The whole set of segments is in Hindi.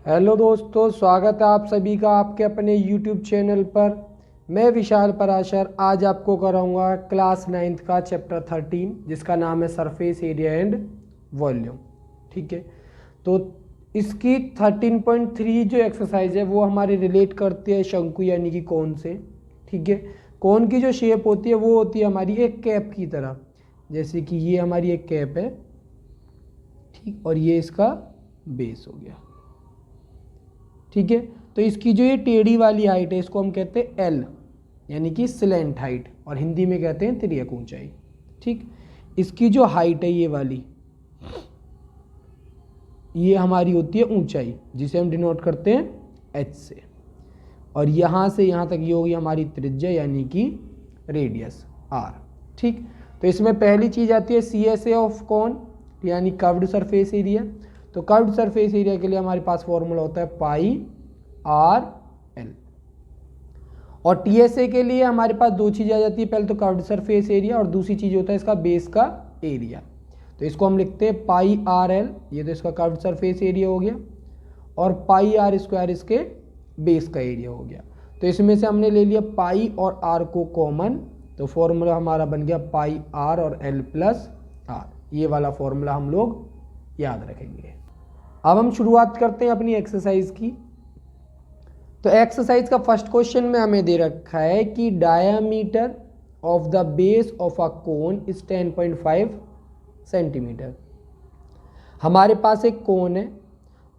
हेलो दोस्तों, स्वागत है आप सभी का आपके अपने YouTube चैनल पर। मैं विशाल पराशर आज आपको कराऊंगा क्लास 9th का चैप्टर 13 जिसका नाम है सरफेस एरिया एंड वॉल्यूम। ठीक है, तो इसकी 13.3 जो एक्सरसाइज है वो हमारे रिलेट करती है शंकु यानी कि कोन से। ठीक है, कोन की जो शेप होती है वो होती है हमारी एक कैप की तरह, जैसे कि ये हमारी एक कैप है। ठीक, और ये इसका बेस हो गया। ठीक है, तो इसकी जो ये टेढ़ी वाली हाइट है इसको हम कहते हैं एल यानी कि स्लैंट हाइट, और हिंदी में कहते हैं तिर्यक ऊंचाई। ठीक, इसकी जो हाइट है ये वाली, ये हमारी होती है ऊंचाई जिसे हम डिनोट करते हैं एच से, और यहाँ से यहाँ तक ये होगी हमारी त्रिज्या यानी कि रेडियस आर। ठीक, तो इसमें पहली चीज़ आती है CSA ऑफ कॉन यानी कर्व्ड सरफेस एरिया। तो कर्व्ड सरफेस एरिया के लिए हमारे पास फॉर्मूला होता है पाई आर एल, और TSA के लिए हमारे पास दो चीज़ें आ जाती है, पहले तो कर्व्ड सरफेस एरिया और दूसरी चीज़ होता है इसका बेस का एरिया। तो इसको हम लिखते हैं पाई आर एल, ये तो इसका कर्व्ड सरफेस एरिया हो गया, और पाई आर स्क्वायर इसके बेस का एरिया हो गया। तो इसमें से हमने ले लिया पाई और आर को कॉमन, तो फॉर्मूला हमारा बन गया पाई आर और एल प्लस आर। ये वाला फॉर्मूला हम लोग याद रखेंगे। अब हम शुरुआत करते हैं अपनी एक्सरसाइज की। तो एक्सरसाइज का फर्स्ट क्वेश्चन में हमें दे रखा है कि diameter of the base of a cone is 10.5 centimetre. हमारे पास एक कोन है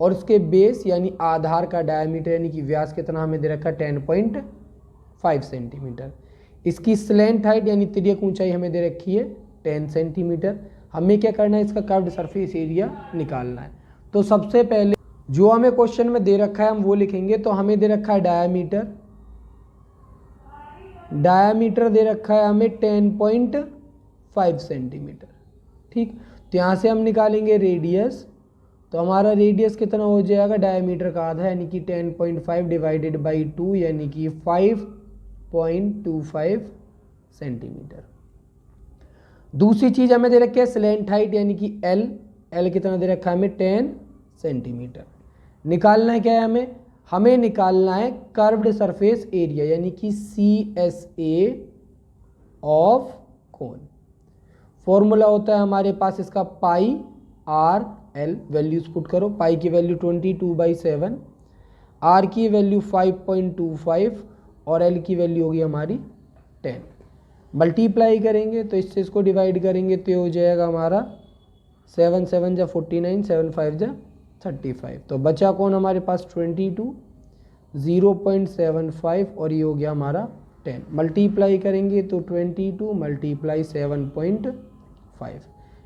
और उसके बेस यानी आधार का डायामीटर यानी कि व्यास कितना हमें दे रखा है 10.5 सेंटीमीटर। इसकी स्लैंट हाइट यानी तिर्यक ऊंचाई हमें दे रखी है 10 सेंटीमीटर। हमें क्या करना है, इसका कर्व्ड सरफेस एरिया निकालना है। तो सबसे पहले जो हमें क्वेश्चन में दे रखा है हम वो लिखेंगे। तो हमें दे रखा है डायामीटर दे रखा है हमें 10.5 सेंटीमीटर। ठीक, तो यहाँ से हम निकालेंगे रेडियस। तो हमारा रेडियस कितना हो जाएगा, डायामीटर का आधा यानी कि 10.5 डिवाइडेड बाई 2 यानी कि 5.25 सेंटीमीटर। दूसरी चीज़ हमें दे रखी है स्लैंट हाइट यानी कि एल कितना दे रखा है हमें 10 सेंटीमीटर। निकालना है क्या है हमें निकालना है कर्व्ड सरफेस एरिया यानी कि CSA ऑफ कोन। फॉर्मूला होता है हमारे पास इसका पाई आर एल, वैल्यूज पुट करो। पाई की वैल्यू 22/7, आर की वैल्यू 5.25 और एल की वैल्यू होगी हमारी 10। मल्टीप्लाई करेंगे तो इससे इसको डिवाइड करेंगे तो हो जाएगा हमारा 7 7 जा 49, 7 5 जा 35। तो बचा कौन हमारे पास 22, 0.75 और ये हो गया हमारा 10। मल्टीप्लाई करेंगे तो 22 मल्टीप्लाई 7.5,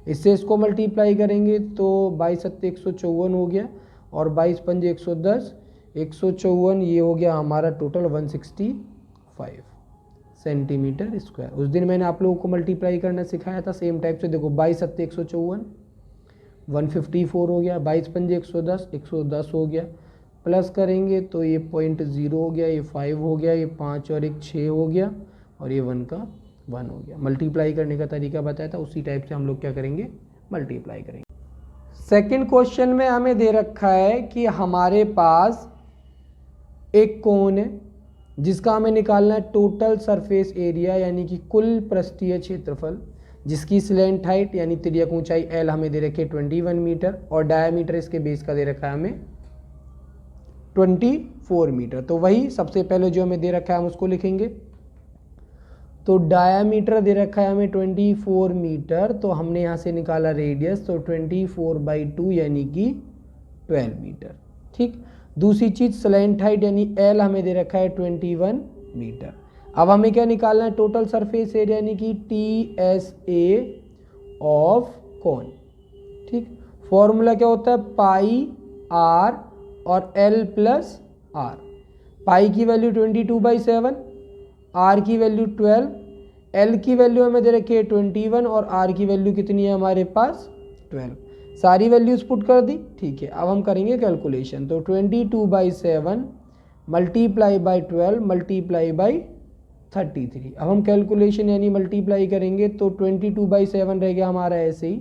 इससे इसको मल्टीप्लाई करेंगे तो 22 7 154 हो गया, और 22 5 110, 154 ये हो गया हमारा टोटल 165 सेंटीमीटर स्क्वायर। उस दिन मैंने आप लोगों को मल्टीप्लाई करना सिखाया था सेम टाइप से। देखो 22 7 154, 154 हो गया, 22 5 110, 110 हो गया, प्लस करेंगे तो ये 0.0 हो गया, ये 5 हो गया, ये 5 और 1 6 हो गया, और ये 1 का 1 हो गया। मल्टीप्लाई करने का तरीका बताया था, उसी टाइप से हम लोग क्या करेंगे, मल्टीप्लाई करेंगे। सेकंड क्वेश्चन में हमें दे रखा है कि हमारे पास एक कोन है जिसका हमें निकालना है टोटल सरफेस एरिया यानी कि कुल पृष्ठीय क्षेत्रफल, जिसकी स्लैंट हाइट यानी तिर्यक ऊंचाई एल हमें दे रखी है 21 मीटर, और डायामीटर इसके बेस का दे रखा है हमें 24 मीटर। तो वही सबसे पहले जो हमें दे रखा है हम उसको लिखेंगे। तो डायामीटर दे रखा है हमें 24 मीटर, तो हमने यहाँ से निकाला रेडियस, तो 24/2 यानी कि 12 मीटर। ठीक, दूसरी चीज़ स्लैंट हाइट यानी एल हमें दे रखा है 21 मीटर। अब हमें क्या निकालना है, टोटल सरफेस एरिया यानी कि TSA ऑफ कोन। ठीक, फॉर्मूला क्या होता है, पाई आर और एल प्लस आर। पाई की वैल्यू 22/7, आर की वैल्यू 12, एल की वैल्यू हमें दे रखी है 21, और आर की वैल्यू कितनी है हमारे पास 12। सारी वैल्यूज पुट कर दी। ठीक है, अब हम करेंगे कैलकुलेशन। तो 22/7 मल्टीप्लाई बाई 12 मल्टीप्लाई बाई 33। अब हम कैलकुलेशन यानी मल्टीप्लाई करेंगे तो 22/7 रह गया हमारा ऐसे ही,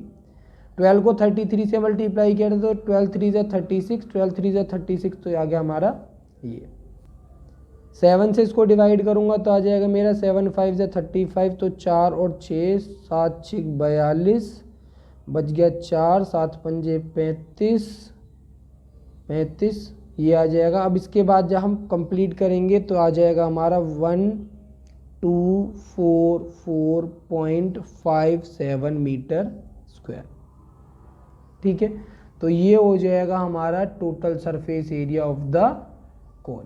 12 को 33 से मल्टीप्लाई किया तो 12 3 ज़ा 36, 12 3 ज़ा 36, तो आ गया हमारा ये। 7 से इसको डिवाइड करूँगा तो आ जाएगा मेरा 7 5 ज़ा 35, तो 4 और 6 7 6 42, बच गया 4, 7 पंजे 35, ये आ जाएगा। अब इसके बाद जब हम कंप्लीट करेंगे तो आ जाएगा हमारा 1244.57 मीटर स्क्वायर। ठीक है, तो ये हो जाएगा हमारा total surface area of the cone.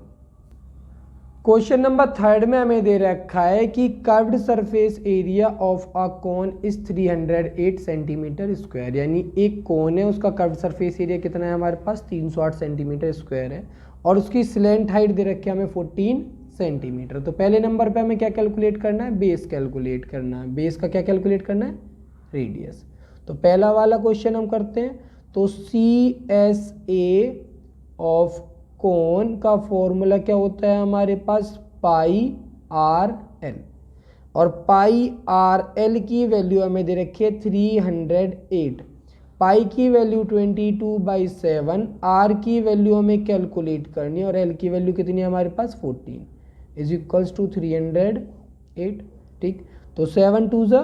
Question number 3 में हमें दे रखा है कि curved surface area of a cone is 308 centimetre square, यानी एक कोन है उसका कर्व्ड सरफेस एरिया कितना है हमारे पास 308 सेंटीमीटर स्क्वायर है, और उसकी स्लैंट हाइट दे रखी है हमें 14 सेंटीमीटर। तो पहले नंबर पे हमें क्या कैलकुलेट करना है, बेस कैलकुलेट करना है। बेस का क्या कैलकुलेट करना है, रेडियस। तो पहला वाला क्वेश्चन हम करते हैं। तो CSA ऑफ कोन का फॉर्मूला क्या होता है हमारे पास, पाई आर एल, और पाई आर एल की वैल्यू हमें दे रखी है 308, पाई की वैल्यू 22/7, आर की वैल्यू हमें कैलकुलेट करनी है, और एल की वैल्यू कितनी है हमारे पास 14 इज इक्वल्स टू 308। ठीक, तो 7 2 ज़ा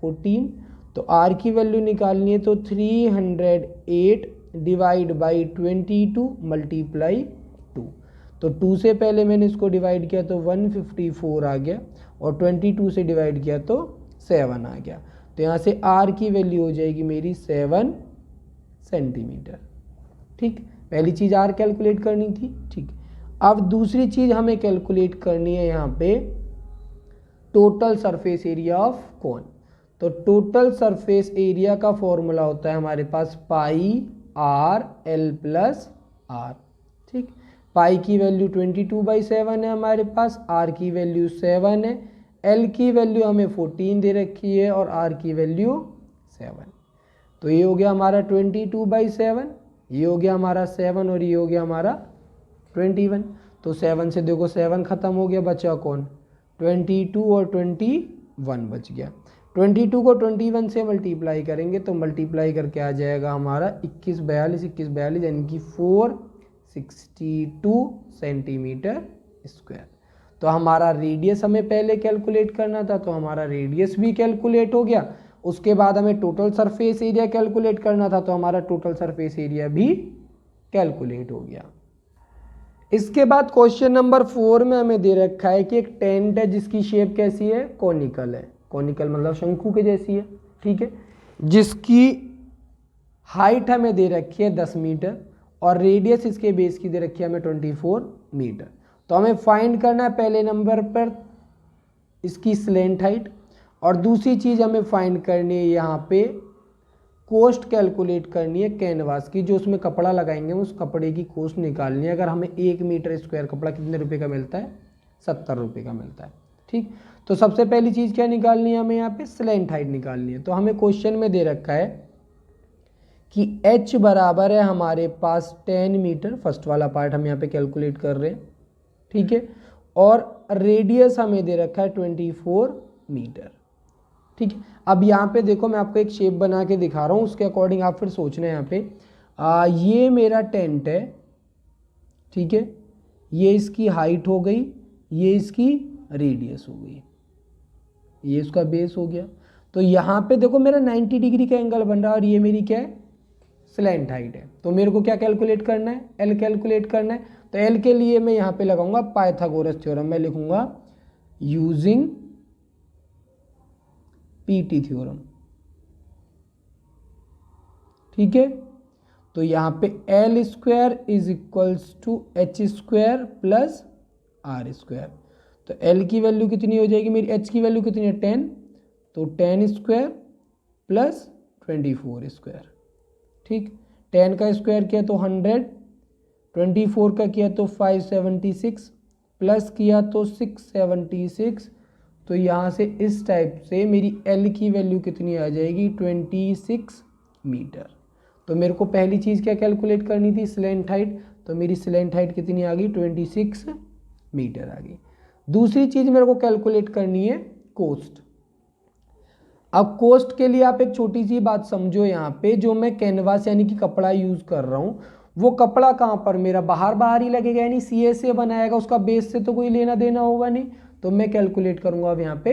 14, तो आर की वैल्यू निकालनी है तो 308 डिवाइड बाई 22 मल्टीप्लाई 2, तो 2 से पहले मैंने इसको डिवाइड किया तो 154 आ गया, और 22 से डिवाइड किया तो 7 आ गया। तो यहाँ से आर की वैल्यू हो जाएगी मेरी 7 सेंटीमीटर। ठीक, पहली चीज़ आर कैलकुलेट करनी थी। ठीक, अब दूसरी चीज़ हमें कैलकुलेट करनी है यहाँ पे total surface area of cone. तो टोटल सरफेस एरिया का फॉर्मूला होता है हमारे पास पाई आर एल प्लस आर। ठीक, पाई की वैल्यू 22/7 है हमारे पास, आर की वैल्यू 7 है, एल की वैल्यू हमें 14 दे रखी है, और आर की वैल्यू 7। तो ये हो गया हमारा 22/7, ये हो गया हमारा 7, और ये हो गया हमारा 21। तो 7 से देखो 7 खत्म हो गया, बचा कौन, 22 और 21 बच गया। 22 को 21 से मल्टीप्लाई करेंगे तो मल्टीप्लाई करके आ जाएगा हमारा 21 42 यानी कि 462 सेंटीमीटर स्क्वायर। तो हमारा रेडियस हमें पहले कैलकुलेट करना था, तो हमारा रेडियस भी कैलकुलेट हो गया। उसके बाद हमें टोटल सरफेस एरिया कैलकुलेट करना था, तो हमारा टोटल सरफेस एरिया भी कैलकुलेट हो गया। इसके बाद क्वेश्चन नंबर 4 में हमें दे रखा है कि एक टेंट है जिसकी शेप कैसी है, कॉनिकल है। कॉनिकल मतलब शंकु के जैसी है। ठीक है, जिसकी हाइट हमें दे रखी है 10 मीटर, और रेडियस इसके बेस की दे रखी है हमें 24 मीटर। तो हमें फाइंड करना है पहले नंबर पर इसकी स्लैंट हाइट, और दूसरी चीज़ हमें फाइंड करनी है यहाँ पे कॉस्ट कैलकुलेट करनी है कैनवास की, जो उसमें कपड़ा लगाएंगे उस कपड़े की कॉस्ट निकालनी है। अगर हमें 1 मीटर स्क्वायर कपड़ा कितने रुपए का मिलता है, 70 रुपये का मिलता है। ठीक, तो सबसे पहली चीज़ क्या निकालनी है हमें, यहाँ पे स्लैंट हाइट निकालनी है। तो हमें क्वेश्चन में दे रखा है कि h बराबर है हमारे पास 10 मीटर, फर्स्ट वाला पार्ट हम यहाँ पे कैलकुलेट कर रहे हैं। ठीक है, और रेडियस हमें दे रखा है 24 मीटर। ठीक है, अब यहाँ पे देखो मैं आपको एक शेप बना के दिखा रहा हूँ, उसके अकॉर्डिंग आप फिर सोचना है यहाँ पे। ये मेरा टेंट है। ठीक है, ये इसकी हाइट हो गई, ये इसकी रेडियस हो गई, ये इसका बेस हो गया। तो यहाँ पे देखो मेरा 90 डिग्री का एंगल बन रहा है, और ये मेरी क्या है, स्लैंट हाइट है। तो मेरे को क्या कैलकुलेट करना है, एल कैलकुलेट करना है। तो एल के लिए मैं यहाँ पे लगाऊंगा पाइथागोरस थ्योरम, मैं लिखूंगा यूजिंग पीटी थ्योरम। ठीक है, तो यहाँ पे L square is equals to H square plus R square. तो एल की वैल्यू कितनी हो जाएगी मेरी, एच की वैल्यू कितनी है 10, तो 10 स्क्वायर प्लस 24 स्क्वायर। ठीक, 10 का स्क्वायर किया तो 100, 24 का किया तो 576, प्लस किया तो 676। तो यहाँ से इस टाइप से मेरी एल की वैल्यू कितनी आ जाएगी, 26 मीटर। तो मेरे को पहली चीज़ क्या कैलकुलेट करनी थी, स्लैंट हाइट। तो मेरी स्लैंट हाइट कितनी आ गई, 26 मीटर आ गई। दूसरी चीज़ मेरे को कैलकुलेट करनी है कोस्ट। अब कोस्ट के लिए आप एक छोटी सी बात समझो, यहाँ पे जो मैं कैनवास यानी कि कपड़ा यूज कर रहा हूँ, वो कपड़ा कहाँ पर मेरा बाहर बाहर ही लगेगा, यानी CSA बनाएगा, उसका बेस से तो कोई लेना देना होगा नहीं। तो मैं कैलकुलेट करूंगा अब यहाँ पे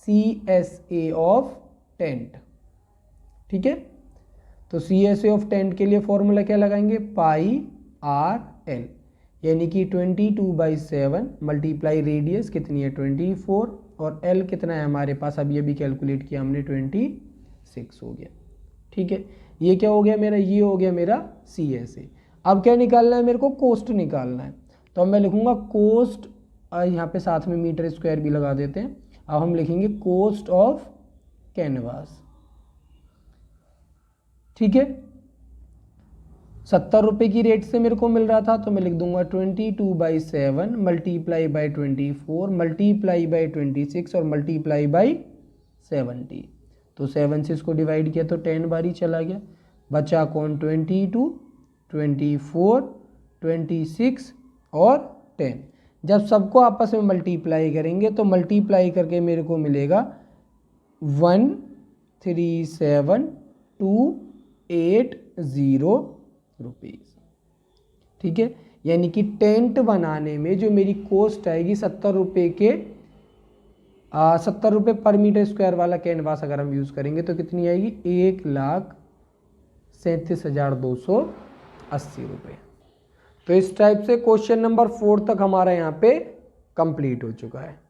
CSA ऑफ टेंट। ठीक है, तो CSA ऑफ टेंट के लिए फॉर्मूला क्या लगाएंगे, πRL, यानी कि 22/7 मल्टीप्लाई रेडियस कितनी है 24, और L कितना है हमारे पास, अभी अभी कैलकुलेट किया हमने 26 हो गया। ठीक है, ये क्या हो गया मेरा, ये हो गया मेरा CSA। अब क्या निकालना है मेरे को, कोस्ट निकालना है। तो अब मैं लिखूंगा कोस्ट, यहाँ पे साथ में मीटर स्क्वायर भी लगा देते हैं। अब हम लिखेंगे कोस्ट ऑफ कैनवास। ठीक है, 70 रुपये की रेट से मेरे को मिल रहा था, तो मैं लिख दूंगा 22/7 मल्टीप्लाई बाई 24 मल्टीप्लाई बाई 26 और मल्टीप्लाई बाई 70। तो 7 से इसको डिवाइड किया तो 10 बार ही चला गया, बचा कौन 22, 24, 26 और 10। जब सबको आपस में मल्टीप्लाई करेंगे तो मल्टीप्लाई करके मेरे को मिलेगा 137,280 रुपीज़। ठीक है, यानी कि टेंट बनाने में जो मेरी कॉस्ट आएगी 70 रुपये के 70 रुपये पर मीटर स्क्वायर वाला कैनवास अगर हम यूज़ करेंगे तो कितनी आएगी, 1,37,280 रुपये। तो इस टाइप से क्वेश्चन नंबर 4 तक हमारा यहाँ पे कंप्लीट हो चुका है।